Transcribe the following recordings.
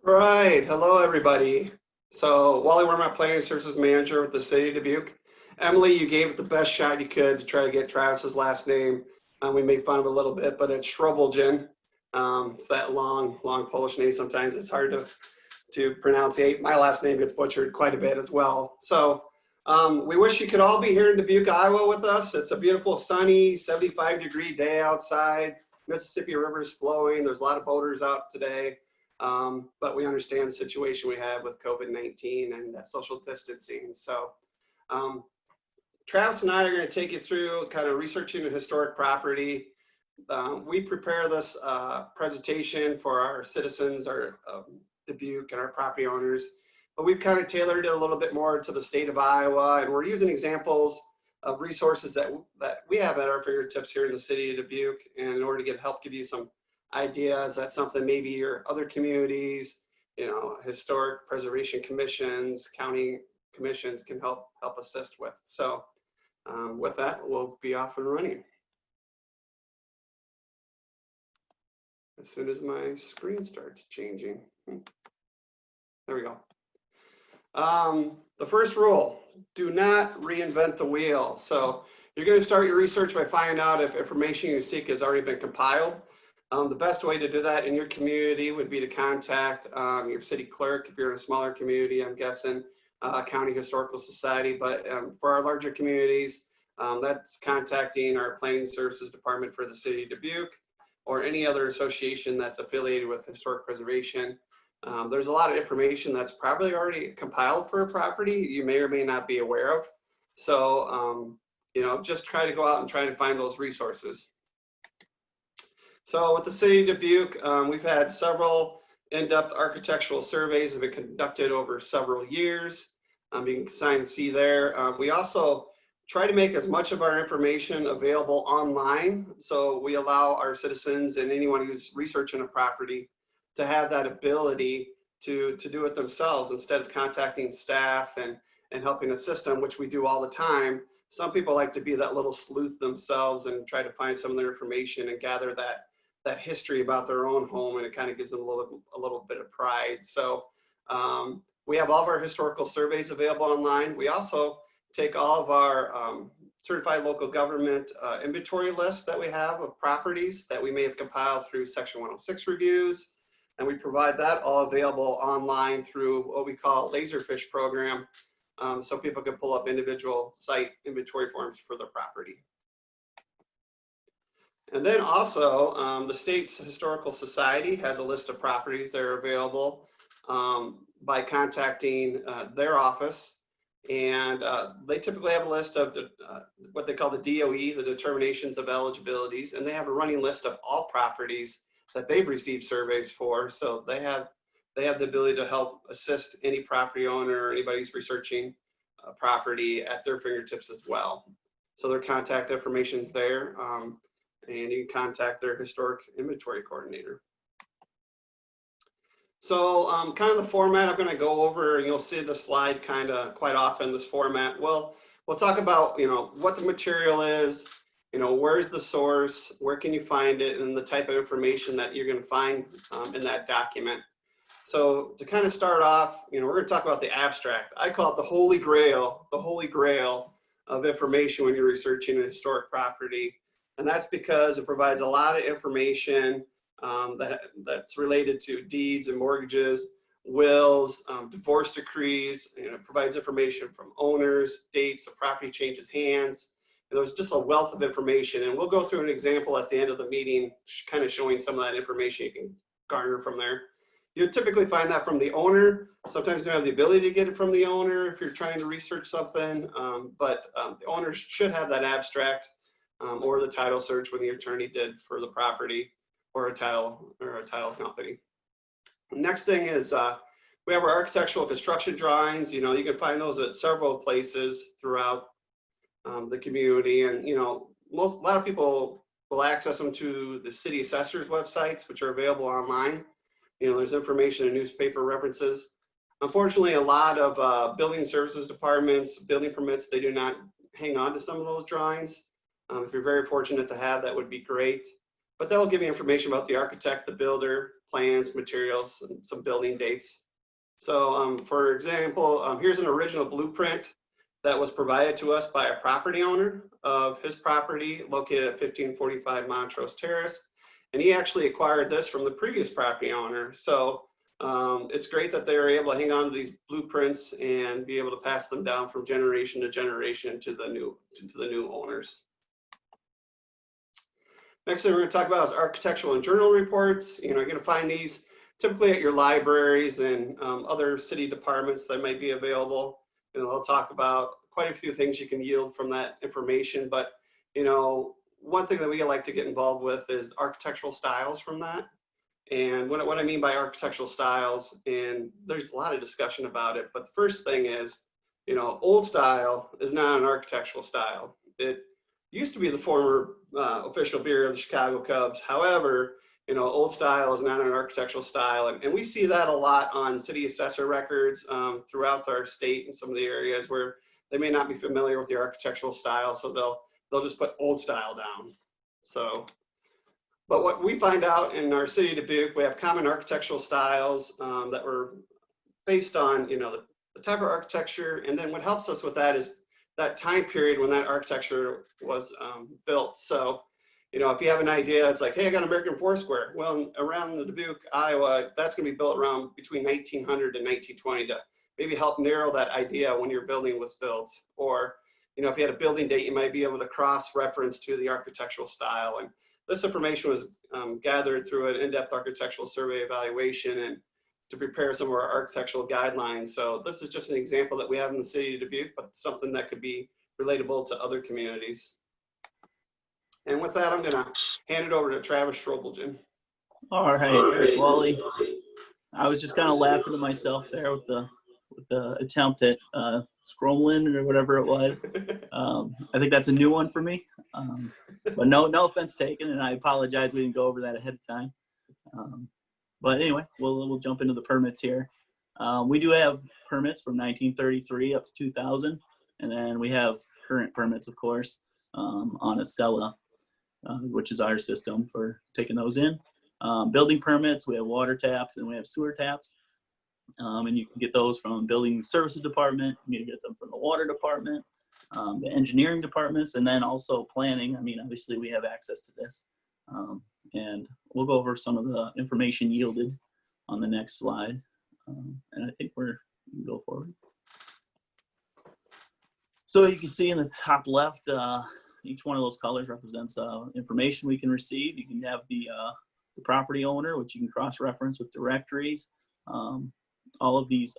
All right, hello everybody. So Wally, we're my planning services manager with the city of Dubuque. Emily, you gave it the best shot you could to try to get Travis's last name. We made fun of it a little bit, but it's Shrubelgen. It's that long Polish name. Sometimes it's hard to pronunciate. My last name gets butchered quite a bit as well. So we wish you could all be here in Dubuque, Iowa with us. It's a beautiful, sunny, 75-degree day outside. Mississippi River is flowing. There's a lot of boaters out today. But we understand the situation we have with COVID-19 and that social distancing. So Travis and I are going to take you through kind of researching a historic property. We prepare this presentation for our citizens, our Dubuque and our property owners, but we've kind of tailored it a little bit more to the state of Iowa, and we're using examples of resources that we have at our fingertips here in the city of Dubuque, and in order to help give you some ideas. That's something maybe your other communities, historic preservation commissions, county commissions can help assist with. So with that, we'll be off and running as soon as my screen starts changing. There we go. The first rule, do not reinvent the wheel. So you're going to start your research by finding out if information you seek has already been compiled. The best way to do that in your community would be to contact your city clerk. If you're in a smaller community, I'm guessing County Historical Society, but for our larger communities, that's contacting our Planning Services Department for the city of Dubuque or any other association that's affiliated with historic preservation. There's a lot of information that's probably already compiled for a property you may or may not be aware of. So, just try to go out and try to find those resources. So with the city of Dubuque, we've had several in-depth architectural surveys that have been conducted over several years. You can sign and see there. We also try to make as much of our information available online. So we allow our citizens and anyone who's researching a property to have that ability to do it themselves instead of contacting staff and helping assist them, which we do all the time. Some people like to be that little sleuth themselves and try to find some of their information and gather that history about their own home, and it kind of gives them a little bit of pride. So we have all of our historical surveys available online. We also take all of our certified local government inventory lists that we have of properties that we may have compiled through Section 106 reviews, and we provide that all available online through what we call Laserfish program, so people can pull up individual site inventory forms for their property. And then also, the state's Historical Society has a list of properties that are available by contacting their office. And they typically have a list of what they call the DOE, the Determinations of Eligibilities, and they have a running list of all properties that they've received surveys for. So they have the ability to help assist any property owner or anybody who's researching a property at their fingertips as well. So their contact information is there. And you can contact their historic inventory coordinator. So kind of the format I'm going to go over, and you'll see the slide kind of quite often, this format. Well, we'll talk about, what the material is, where's the source, where can you find it, and the type of information that you're going to find in that document. So to kind of start off, we're going to talk about the abstract. I call it the holy grail of information when you're researching a historic property. And that's because it provides a lot of information that's related to deeds and mortgages, wills, divorce decrees. It provides information from owners, dates of property changes hands. And there's just a wealth of information. And we'll go through an example at the end of the meeting, kind of showing some of that information you can garner from there. You typically find that from the owner. Sometimes you don't have the ability to get it from the owner if you're trying to research something, but the owner should have that abstract. Or the title search when the attorney did for the property, or a title company. The next thing is we have our architectural construction drawings. You can find those at several places throughout the community, and a lot of people will access them to the city assessor's websites, which are available online. There's information in newspaper references. Unfortunately, a lot of building services departments, building permits, they do not hang on to some of those drawings. If you're very fortunate to have, that would be great. But that will give you information about the architect, the builder, plans, materials, and some building dates. So for example, here's an original blueprint that was provided to us by a property owner of his property located at 1545 Montrose Terrace. And he actually acquired this from the previous property owner. So it's great that they were able to hang on to these blueprints and be able to pass them down from generation to generation to the new owners. Next thing we're going to talk about is architectural and journal reports. You're going to find these typically at your libraries and other city departments that might be available. I'll talk about quite a few things you can yield from that information. But one thing that we like to get involved with is architectural styles from that. And what I mean by architectural styles, and there's a lot of discussion about it, but the first thing is, old style is not an architectural style. It used to be the former official beer of the Chicago Cubs. However, old style is not an architectural style. And we see that a lot on city assessor records throughout our state and some of the areas where they may not be familiar with the architectural style. So they'll just put old style down. But what we find out in our city of Dubuque, we have common architectural styles that were based on, the type of architecture. And then what helps us with that is that time period when that architecture was built. So, if you have an idea, it's like, hey, I got American Foursquare. Well, around the Dubuque, Iowa, that's going to be built around between 1900 and 1920 to maybe help narrow that idea when your building was built. Or, if you had a building date, you might be able to cross-reference to the architectural style. And this information was gathered through an in-depth architectural survey evaluation and to prepare some of our architectural guidelines. So this is just an example that we have in the city of Dubuque, but something that could be relatable to other communities. And with that, I'm going to hand it over to Travis Strobelgen. All right, Wally. I was just kind of laughing to myself there with the attempt at scrolling or whatever it was. I think that's a new one for me. But no offense taken, and I apologize we didn't go over that ahead of time. But anyway, we'll jump into the permits here. We do have permits from 1933 up to 2000, and then we have current permits, of course, on Acela, which is our system for taking those in. Building permits, we have water taps and we have sewer taps. And you can get those from building services department. You can get them from the water department, the engineering departments, and then also planning. I mean, obviously we have access to this. And we'll go over some of the information yielded on the next slide. And I think we can go forward. So you can see in the top left, each one of those colors represents information we can receive. You can have the property owner, which you can cross-reference with directories. All of these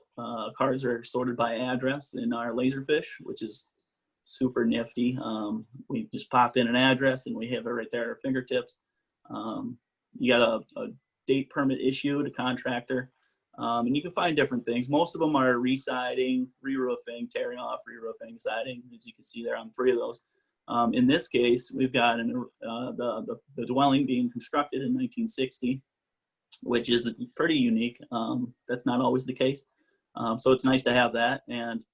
cards are sorted by address in our Laserfish, which is super nifty. We just pop in an address and we have it right there at our fingertips. You got a date permit issued, a contractor, and you can find different things. Most of them are re-siding, re-roofing, tearing off, re-roofing, siding, as you can see there on 3 of those. In this case, we've got the dwelling being constructed in 1960, which is pretty unique. That's not always the case. So it's nice to have that. And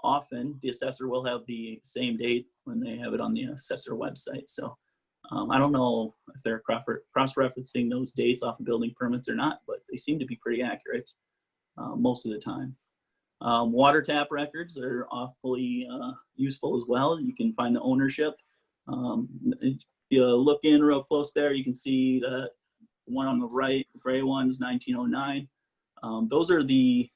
often the assessor will have the same date when they have it on the assessor website. So I don't know if they're cross-referencing those dates off of building permits or not, but they seem to be pretty accurate most of the time. Water tap records are awfully useful as well. You can find the ownership. If you look in real close there, you can see the one on the right, the gray one is 1909. Those are the,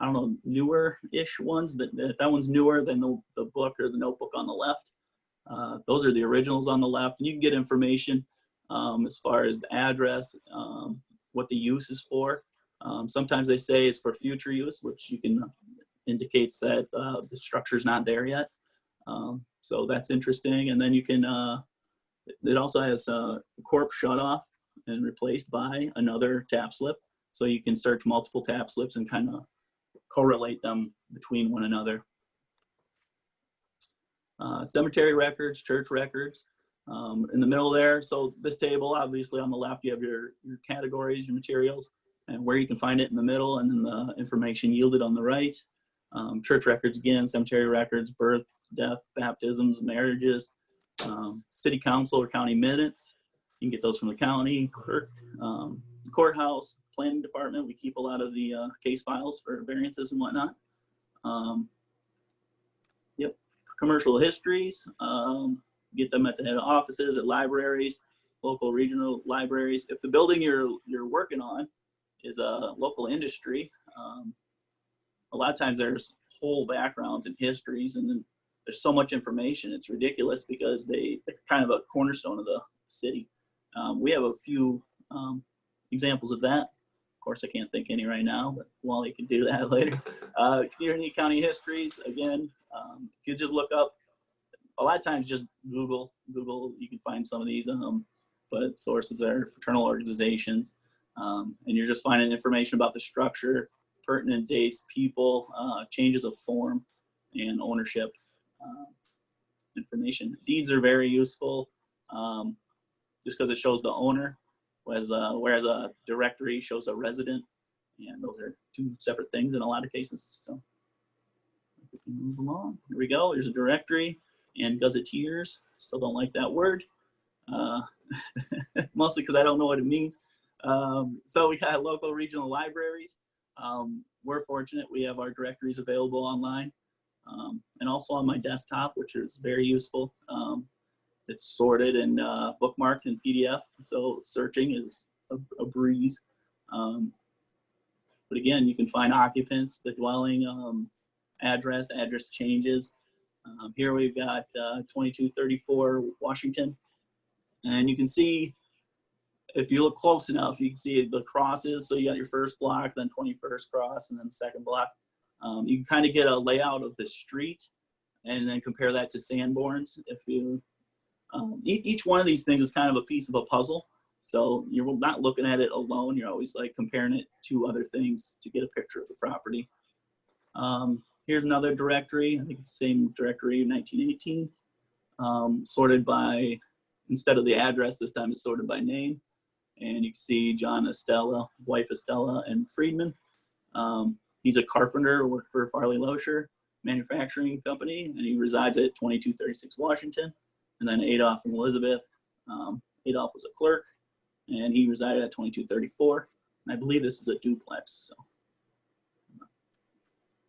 I don't know, newer-ish ones. That one's newer than the book or the notebook on the left. Those are the originals on the left. And you can get information as far as the address, what the use is for. Sometimes they say it's for future use, which you can indicates that the structure's not there yet. So that's interesting. And then you can, it also has a corp shut off and replaced by another tap slip. So you can search multiple tap slips and kind of correlate them between one another. Cemetery records, church records, in the middle there. So this table, obviously on the left, you have your categories, your materials, and where you can find it in the middle, and then the information yielded on the right. Church records again, cemetery records, birth, death, baptisms, marriages, city council or county minutes. You can get those from the county clerk. Courthouse, planning department, we keep a lot of the case files for variances and whatnot. Yep, commercial histories, get them at the head offices, at libraries, local regional libraries. If the building you're working on is a local industry, a lot of times there's whole backgrounds and histories, and then there's so much information, it's ridiculous because they're kind of a cornerstone of the city. We have a few examples of that. Of course, I can't think any right now, but Wally can do that later. Community county histories, again, if you just look up, a lot of times just Google, you can find some of these, but sources are fraternal organizations, and you're just finding information about the structure, pertinent dates, people, changes of form, and ownership information. Deeds are very useful, just because it shows the owner, whereas a directory shows a resident, and those are two separate things in a lot of cases. So we can move along. Here we go. There's a directory and gazetteers. Still don't like that word, mostly because I don't know what it means. So we got local regional libraries. We're fortunate we have our directories available online, and also on my desktop, which is very useful. It's sorted and bookmarked in PDF, so searching is a breeze. But again, you can find occupants, the dwelling, address changes. Here we've got 2234 Washington, and you can see, if you look close enough, you can see the crosses. So you got your first block, then 21st cross, and then second block. You can kind of get a layout of the street and then compare that to Sanborn's. If you, each one of these things is kind of a piece of a puzzle. So you're not looking at it alone. You're always like comparing it to other things to get a picture of the property. Here's another directory. I think it's the same directory, 1918. Sorted by, instead of the address, this time it's sorted by name. And you can see John Estella, wife Estella, and Friedman. He's a carpenter, worked for Farley Loescher Manufacturing Company, and he resides at 2236 Washington. And then Adolph and Elizabeth. Adolph was a clerk, and he resided at 2234. And I believe this is a duplex.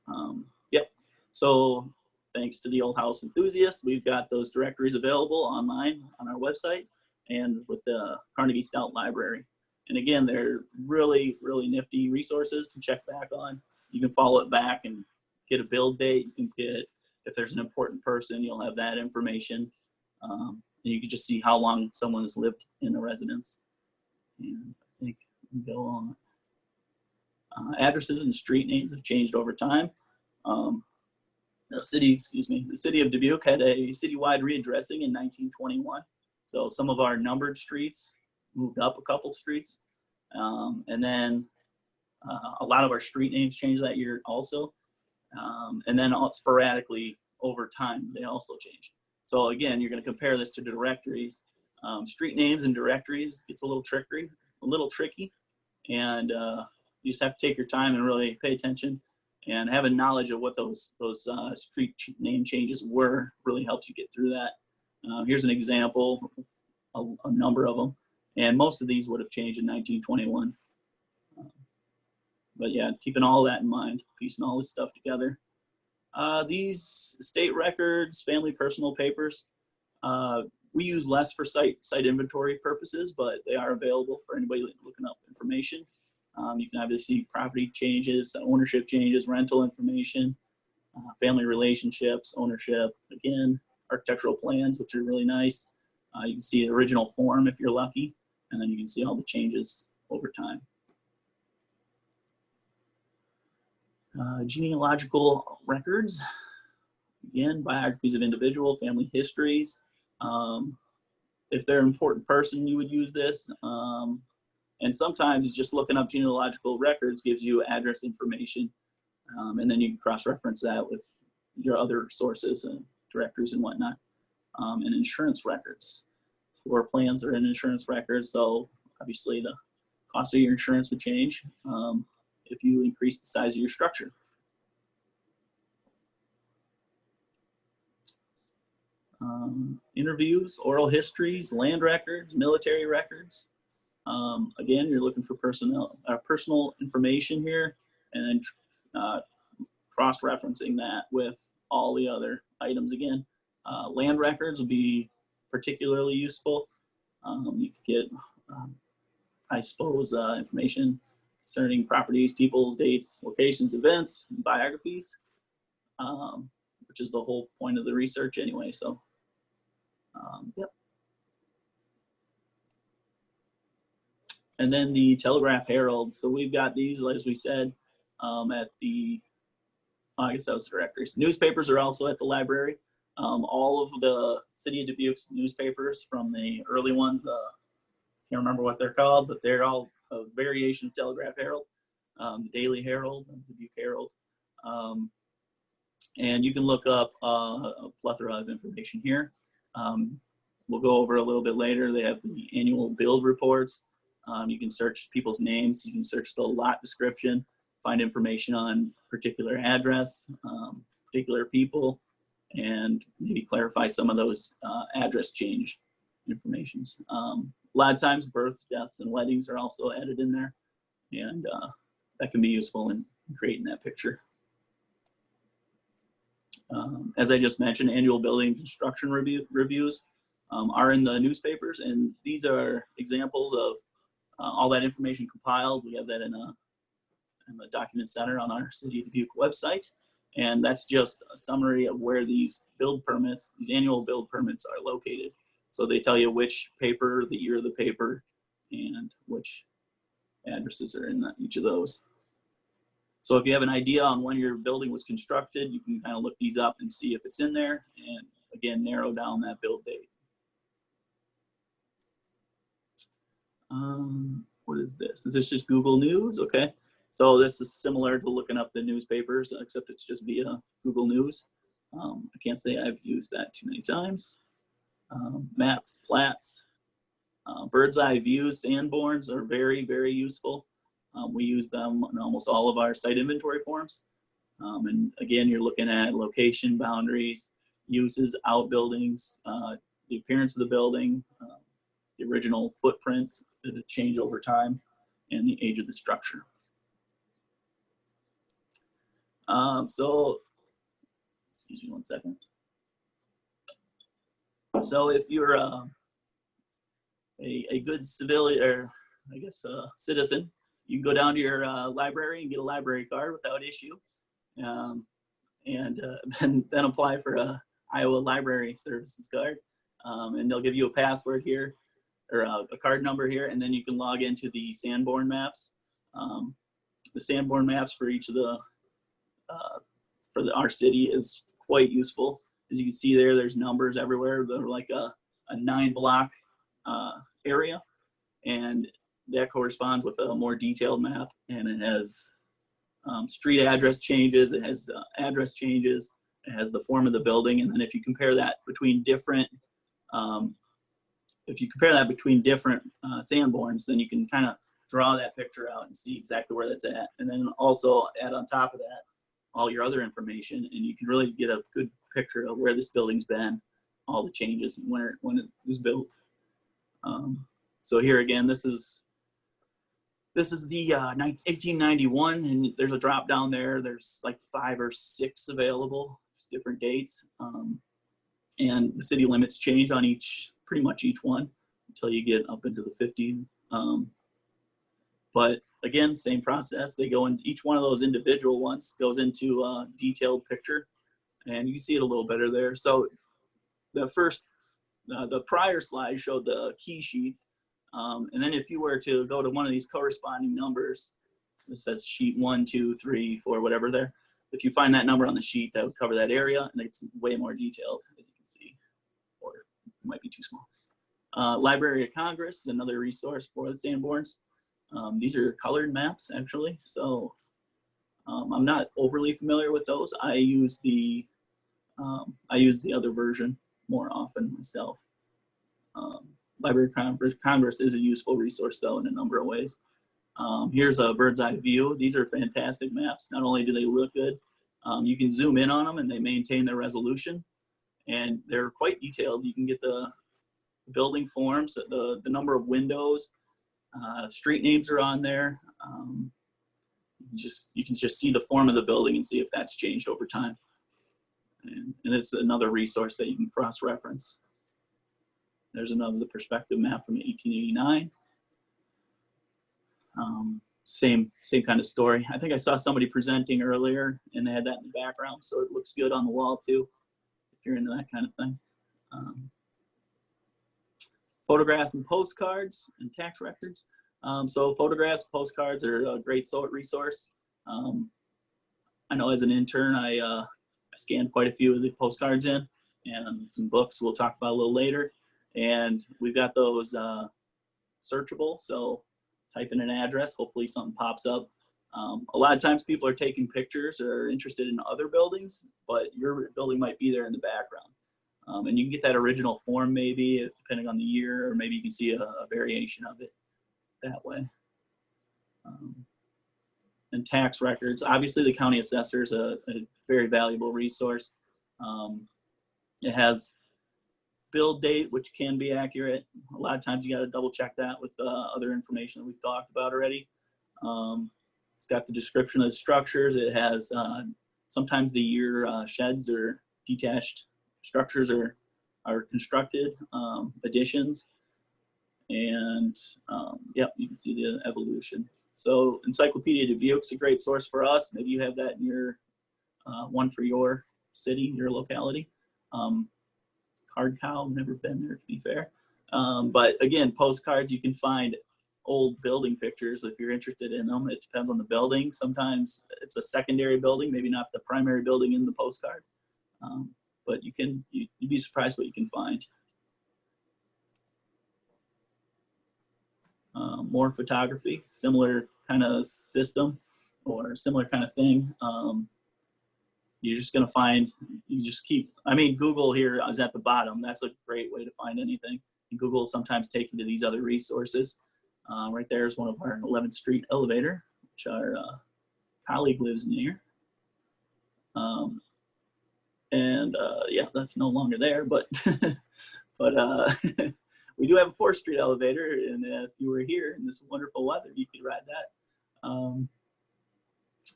So, yep. So thanks to the Old House enthusiasts, we've got those directories available online on our website and with the Carnegie Stout Library. And again, they're really, really nifty resources to check back on. You can follow it back and get a build date. You can get, if there's an important person, you'll have that information. And you can just see how long someone has lived in a residence. And I think we can go on. Addresses and street names have changed over time. The city of Dubuque had a citywide readdressing in 1921. So some of our numbered streets moved up a couple streets. And then a lot of our street names changed that year also. And then sporadically over time, they also changed. So again, you're going to compare this to directories. Street names and directories gets a little tricky. And you just have to take your time and really pay attention. And having knowledge of what those street name changes were really helps you get through that. Here's an example, a number of them. And most of these would have changed in 1921. But yeah, keeping all that in mind, piecing all this stuff together. These state records, family personal papers, we use less for site inventory purposes, but they are available for anybody looking up information. You can obviously see property changes, ownership changes, rental information, family relationships, ownership, again, architectural plans, which are really nice. You can see the original form if you're lucky, and then you can see all the changes over time. Genealogical records, again, biographies of individual, family histories. If they're an important person, you would use this. And sometimes just looking up genealogical records gives you address information. And then you can cross-reference that with your other sources and directories and whatnot. And insurance records. Floor plans are in insurance records, so obviously the cost of your insurance would change if you increase the size of your structure. Interviews, oral histories, land records, military records. Again, you're looking for personal information here, and then cross-referencing that with all the other items again. Land records would be particularly useful. You could get, I suppose, information concerning properties, peoples, dates, locations, events, biographies, which is the whole point of the research anyway. So, yep. And then the Telegraph Herald. So we've got these, as we said, at the, I guess that was the directories. Newspapers are also at the library. All of the City of Dubuque's newspapers, from the early ones, can't remember what they're called, but they're all a variation of Telegraph Herald, the Daily Herald, and Dubuque Herald. And you can look up a plethora of information here. We'll go over a little bit later. They have the annual build reports. You can search people's names. You can search the lot description, find information on particular address, particular people, and maybe clarify some of those address change informations. A lot of times births, deaths, and weddings are also added in there, and that can be useful in creating that picture. As I just mentioned, annual building construction reviews are in the newspapers, and these are examples of all that information compiled. We have that in the document center on our City of Dubuque website, and that's just a summary of where these build permits, these annual build permits, are located. So they tell you which paper, the year of the paper, and which addresses are in each of those. So if you have an idea on when your building was constructed, you can kind of look these up and see if it's in there, and again, narrow down that build date. What is this? Is this just Google News? Okay. So this is similar to looking up the newspapers, except it's just via Google News. I can't say I've used that too many times. Maps, plats, bird's eye views, sanborns are very, very useful. We use them in almost all of our site inventory forms. And again, you're looking at location, boundaries, uses, outbuildings, the appearance of the building, the original footprints that change over time, and the age of the structure. So, excuse me one second. So if you're a good civilian, or I guess citizen, you can go down to your library and get a library card without issue, and then apply for a Iowa Library Services card, and they'll give you a password here, or a card number here, and then you can log into the Sanborn maps. The Sanborn maps for each of the our city is quite useful. As you can see there, there's numbers everywhere. They're like a 9-block area, and that corresponds with a more detailed map, and it has street address changes, it has address changes, it has the form of the building, and then if you compare that between different Sanborns, then you can kind of draw that picture out and see exactly where that's at, and then also add on top of that all your other information, and you can really get a good picture of where this building's been, all the changes, and when it was built. So here again, this is the 1891, and there's a drop down there. There's like 5 or 6 available, just different dates, and the city limits change on pretty much each one until you get up into the 50. But again, same process. They go in, each one of those individual ones goes into a detailed picture, and you can see it a little better there. So the prior slide showed the key sheet. And then if you were to go to one of these corresponding numbers, it says sheet 1, 2, 3, 4, whatever there. If you find that number on the sheet, that would cover that area, and it's way more detailed, as you can see, or it might be too small. Library of Congress is another resource for the Sanborns. These are colored maps, actually, so I'm not overly familiar with those. I use the other version more often myself. Library of Congress is a useful resource, though, in a number of ways. Here's a bird's eye view. These are fantastic maps. Not only do they look good, you can zoom in on them, and they maintain their resolution, and they're quite detailed. You can get the building forms, the number of windows, Street names are on there. You can just see the form of the building and see if that's changed over time. And it's another resource that you can cross-reference. There's the perspective map from 1889. Same kind of story. I think I saw somebody presenting earlier and they had that in the background, so it looks good on the wall too, if you're into that kind of thing. Photographs and postcards and tax records. So photographs, postcards are a great resource. I know as an intern, I scanned quite a few of the postcards in, and some books we'll talk about a little later. And we've got those searchable, so type in an address, hopefully something pops up. A lot of times people are taking pictures or are interested in other buildings, but your building might be there in the background. And you can get that original form maybe, depending on the year, or maybe you can see a variation of it that way. And tax records, obviously the county assessor is a very valuable resource. It has bill date, which can be accurate. A lot of times you got to double check that with other information that we've talked about already. It's got the description of the structures. It has sometimes the year sheds or detached structures are constructed, additions, and yep, you can see the evolution. So Encyclopedia Dubuque's a great source for us. Maybe you have that in your one for your city, your locality. Hard Cow, never been there to be fair. But again, postcards, you can find old building pictures if you're interested in them. It depends on the building. Sometimes it's a secondary building, maybe not the primary building in the postcard. But you'd be surprised what you can find. More photography, similar kind of system or similar kind of thing. You're just going to find, Google here is at the bottom. That's a great way to find anything. And Google will sometimes take you to these other resources. Right there is one of our 11th Street elevator, which our colleague lives near. Yeah, that's no longer there, but we do have a 4th Street elevator, and if you were here in this wonderful weather, you could ride that.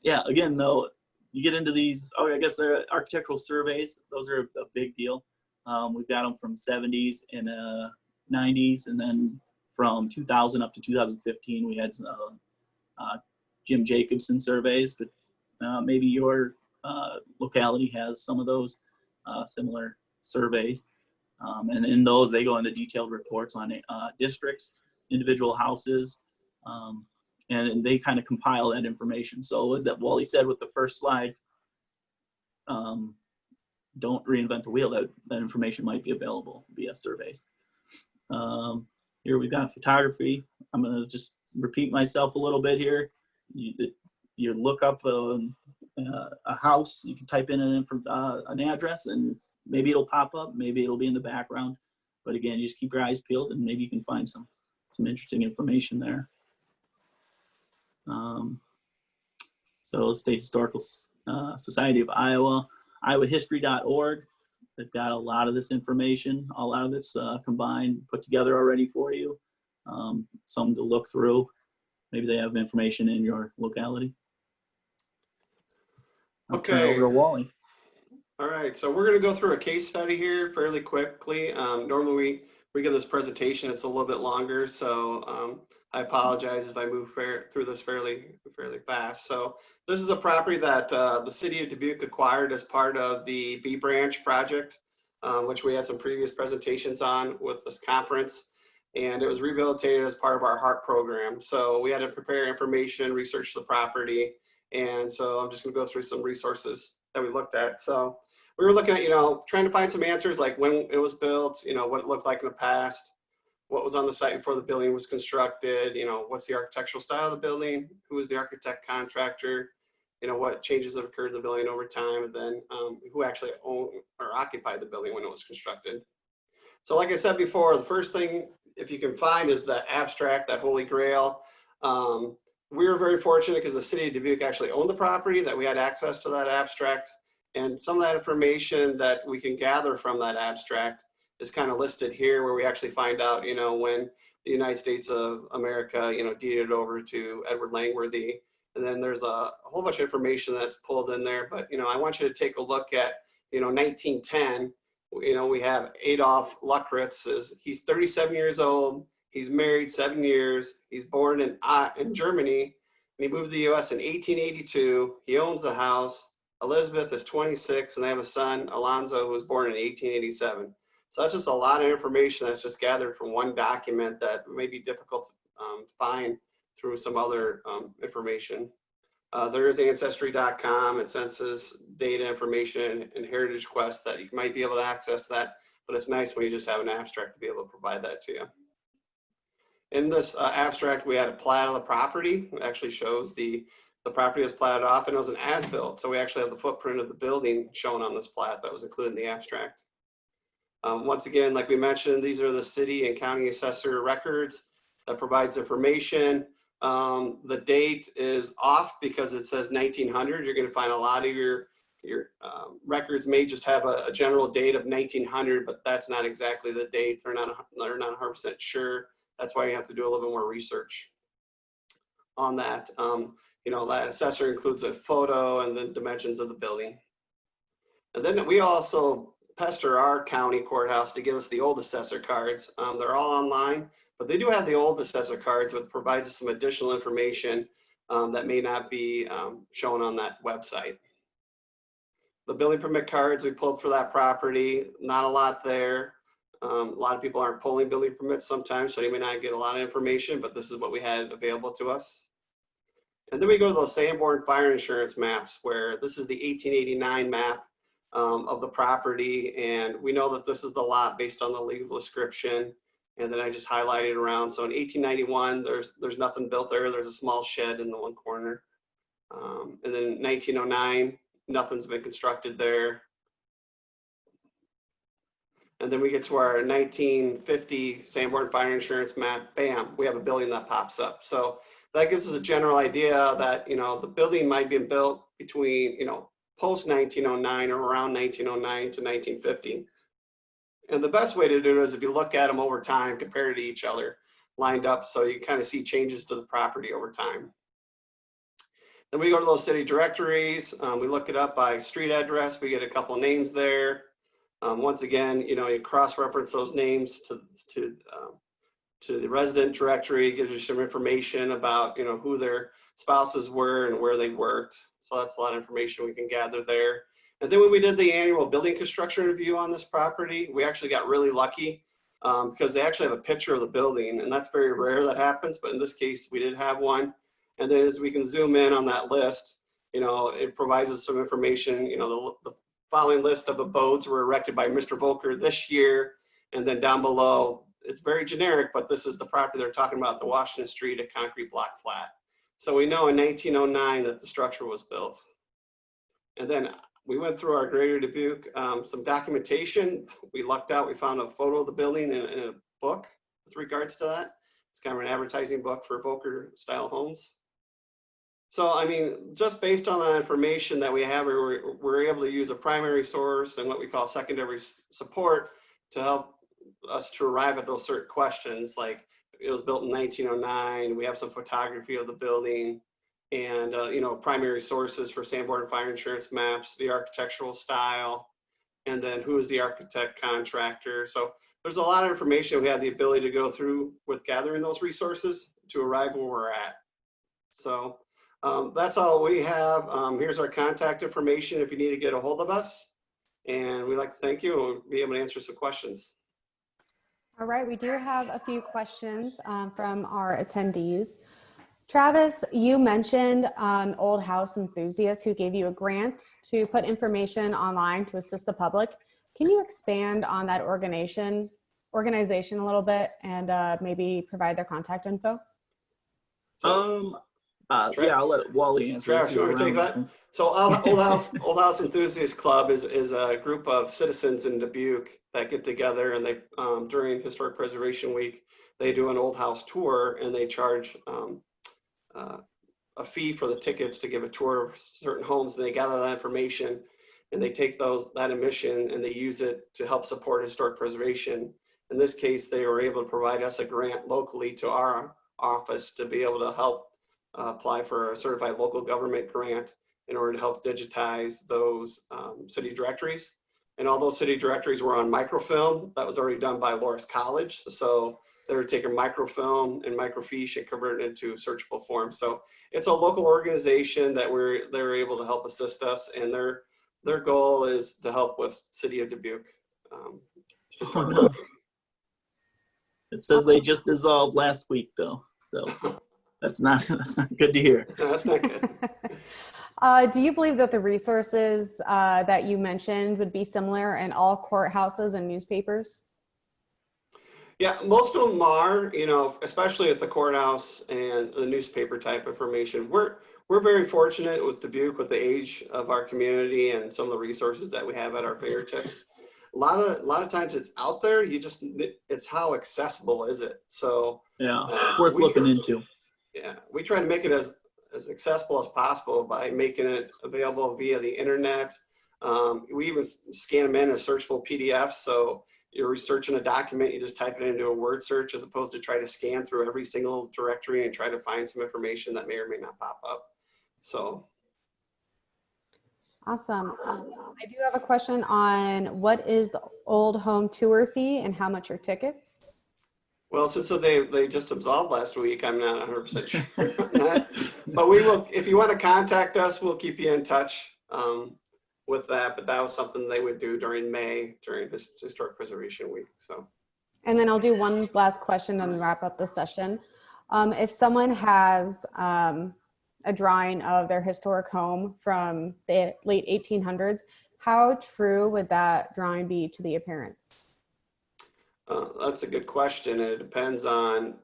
Yeah, again, though, you get into these, I guess they're architectural surveys. Those are a big deal. We've got them from 70s and 90s, and then from 2000 up to 2015, we had Jim Jacobson surveys, but maybe your locality has some of those similar surveys. And in those, they go into detailed reports on districts, individual houses, and they kind of compile that information. So as that Wally said with the first slide, don't reinvent the wheel. That information might be available via surveys. Here we've got photography. I'm going to just repeat myself a little bit here. You look up a house, you can type in an address, and maybe it'll pop up, maybe it'll be in the background. But again, you just keep your eyes peeled, and maybe you can find some interesting information there. So State Historical Society of Iowa, iowahistory.org. They've got a lot of this information, a lot of it's combined, put together already for you. Something to look through. Maybe they have information in your locality. I'll turn it over to Wally. All right, so we're going to go through a case study here fairly quickly. Normally we get this presentation, it's a little bit longer, so I apologize if I move through this fairly fast. So this is a property that the city of Dubuque acquired as part of the B Branch project, which we had some previous presentations on with this conference, and it was rehabilitated as part of our HEART program. So we had to prepare information, research the property, and so I'm just going to go through some resources that we looked at. So we were looking at, trying to find some answers, like when it was built, what it looked like in the past, what was on the site before the building was constructed, what's the architectural style of the building, who was the architect contractor, what changes have occurred in the building over time, and then who actually owned or occupied the building when it was constructed. So like I said before, the first thing, if you can find, is the abstract, that holy grail. We were very fortunate because the city of Dubuque actually owned the property, that we had access to that abstract. And some of that information that we can gather from that abstract is kind of listed here, where we actually find out, you know, when the United States of America, you know, deeded over to Edward Langworthy. And then there's a whole bunch of information that's pulled in there. But, you know, I want you to take a look at, you know, 1910. You know, we have Adolf Luckritz. He's 37 years old. He's married 7 years. He's born in Germany. And he moved to the US in 1882. He owns the house. Elizabeth is 26, and they have a son, Alonzo, who was born in 1887. So that's just a lot of information that's just gathered from one document that may be difficult to find through some other information. There is Ancestry.com and census data information and Heritage Quest that you might be able to access that, but it's nice when you just have an abstract to be able to provide that to you. In this abstract, we had a plat of the property. It actually shows the property was platted off, and it was an as-built. So we actually have the footprint of the building shown on this plat that was included in the abstract. Once again, like we mentioned, these are the city and county assessor records that provides information. The date is off because it says 1900. You're going to find a lot of your records may just have a general date of 1900, but that's not exactly the date. They're not 100% sure. That's why you have to do a little bit more research on that. You know, that assessor includes a photo and the dimensions of the building. And then we also pester our county courthouse to give us the old assessor cards. They're all online, but they do have the old assessor cards, which provides us some additional information that may not be shown on that website. The building permit cards we pulled for that property, not a lot there. A lot of people aren't pulling building permits sometimes, so you may not get a lot of information, but this is what we had available to us. And then we go to those Sanborn fire insurance maps, where this is the 1889 map of the property, and we know that this is the lot based on the legal description. And then I just highlighted around. So in 1891, there's nothing built there. There's a small shed in the one corner. And then in 1909, nothing's been constructed there. And then we get to our 1950 Sanborn fire insurance map. Bam, we have a building that pops up. So that gives us a general idea that, you know, the building might be built between, you know, post 1909 or around 1909 to 1950. And the best way to do it is if you look at them over time, compared to each other, lined up, so you kind of see changes to the property over time. Then we go to those city directories. We look it up by street address. We get a couple names there. Once again, you know, you cross-reference those names to the resident directory. It gives you some information about, you know, who their spouses were and where they worked. So that's a lot of information we can gather there. And then when we did the annual building construction review on this property, we actually got really lucky because they actually have a picture of the building, and that's very rare that happens, but in this case, we did have one. And then as we can zoom in on that list, you know, it provides us some information. You know, the following list of abodes were erected by Mr. Volker this year, and then down below, it's very generic, but this is the property they're talking about, the Washington Street, a concrete block flat. So we know in 1909 that the structure was built. And then we went through our Greater Dubuque, some documentation. We lucked out, we found a photo of the building in a book with regards to that. It's kind of an advertising book for Volker style homes. So, I mean, just based on the information that we have, we're able to use a primary source and what we call secondary support to help us to arrive at those certain questions, like it was built in 1909, we have some photography of the building, and you know, primary sources for Sanborn fire insurance maps, the architectural style, and then who is the architect contractor. So there's a lot of information we have the ability to go through with gathering those resources to arrive where we're at. So that's all we have. Here's our contact information if you need to get a hold of us. And we'd like to thank you and we'll be able to answer some questions. All right, we do have a few questions from our attendees. Travis, you mentioned Old House Enthusiasts who gave you a grant to put information online to assist the public. Can you expand on that organization a little bit and maybe provide their contact info? Yeah, I'll let Wally answer. Travis, you want to take that? So Old House Enthusiast Club is a group of citizens in Dubuque that get together, and they during Historic Preservation Week, they do an old house tour, and they charge a fee for the tickets to give a tour of certain homes, and they gather that information. and they take that emission and they use it to help support historic preservation. In this case, they were able to provide us a grant locally to our office to be able to help apply for a certified local government grant in order to help digitize those city directories. And all those city directories were on microfilm. That was already done by Loras College. So they were taking microfilm and microfiche and converting it into searchable form. So it's a local organization that they're able to help assist us, and their goal is to help with City of Dubuque. It says they just dissolved last week, though, so that's not good to hear. No, that's not good. Do you believe that the resources that you mentioned would be similar in all courthouses and newspapers? Yeah, most of them are, especially at the courthouse and the newspaper type information. We're very fortunate with Dubuque, with the age of our community and some of the resources that we have at our fingertips. A lot of times it's out there. It's how accessible is it? So yeah, it's worth looking into. Yeah, we try to make it as accessible as possible by making it available via the internet. We even scan them in as searchable PDFs. So you're researching a document, you just type it into a word search, as opposed to try to scan through every single directory and try to find some information that may or may not pop up. So. Awesome. I do have a question on what is the old home tour fee and how much are tickets? Well, since they just absolved last week, I'm not 100% sure on that. But we will, if you want to contact us, we'll keep you in touch with that. But that was something they would do during May, during this Historic Preservation Week. So. And then I'll do one last question and wrap up the session. If someone has a drawing of their historic home from the late 1800s, how true would that drawing be to the appearance? That's a good question. It depends on,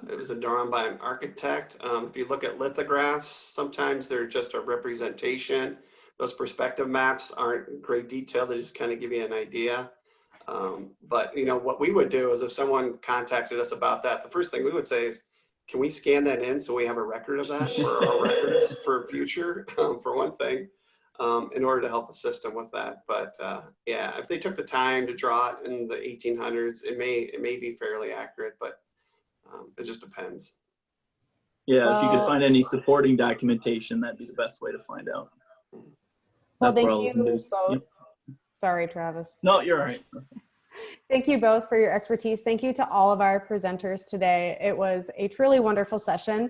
it was drawn by an architect. If you look at lithographs, sometimes they're just a representation. Those perspective maps aren't in great detail. They just kind of give you an idea. But what we would do is if someone contacted us about that, the first thing we would say is, can we scan that in so we have a record of that for our records for future, for one thing, in order to help assist them with that. But yeah, if they took the time to draw it in the 1800s, it may be fairly accurate, but it just depends. Yeah, if you could find any supporting documentation, that'd be the best way to find out. Well, That's thank where all those you news. both. Yep. Sorry, Travis. No, you're all right. Thank you both for your expertise. Thank you to all of our presenters today. It was a truly wonderful session.